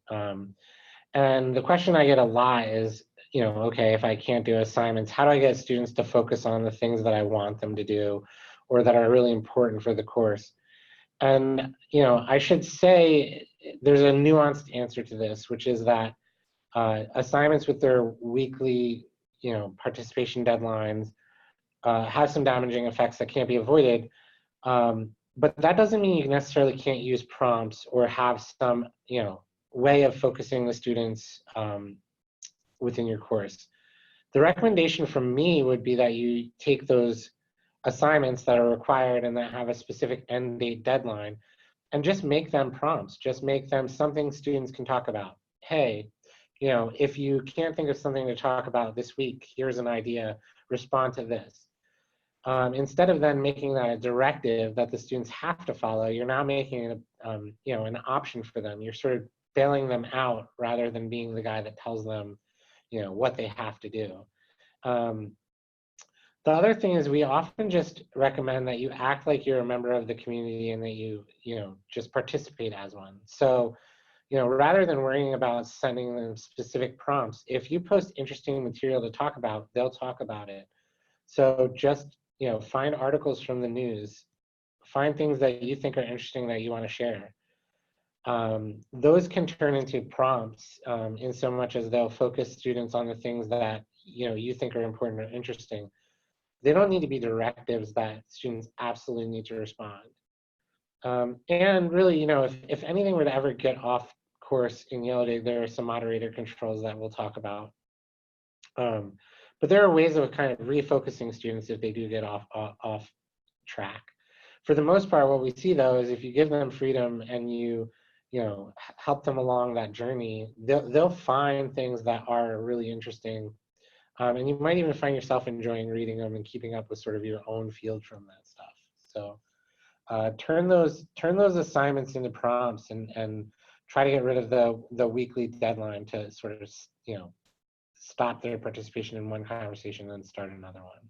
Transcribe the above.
And the question I get a lot is, okay, if I can't do assignments, how do I get students to focus on the things that I want them to do or that are really important for the course? And, I should say there's a nuanced answer to this, which is that assignments with their weekly, participation deadlines have some damaging effects that can't be avoided. But that doesn't mean you necessarily can't use prompts or have some, way of focusing the students within your course. The recommendation from me would be that you take those assignments that are required and that have a specific end date deadline and just make them prompts. Just make them something students can talk about. Hey, if you can't think of something to talk about this week, here's an idea, respond to this. Instead of then making that a directive that the students have to follow, you're now making it, an option for them. You're sort of bailing them out rather than being the guy that tells them, what they have to do. The other thing is we often just recommend that you act like you're a member of the community and that you just participate as one. So, rather than worrying about sending them specific prompts, if you post interesting material to talk about, they'll talk about it. So just, find articles from the news, find things that you think are interesting that you want to share. Those can turn into prompts in so much as they'll focus students on the things that, you think are important or interesting. They don't need to be directives that students absolutely need to respond. And really, if anything were to ever get off course in Yellowdig, there are some moderator controls that we'll talk about. But there are ways of kind of refocusing students if they do get off track. For the most part, what we see though is if you give them freedom and you help them along that journey, they'll find things that are really interesting. And you might even find yourself enjoying reading them and keeping up with sort of your own field from that stuff. So turn those assignments into prompts and try to get rid of the weekly deadline to sort of stop their participation in one conversation and start another one.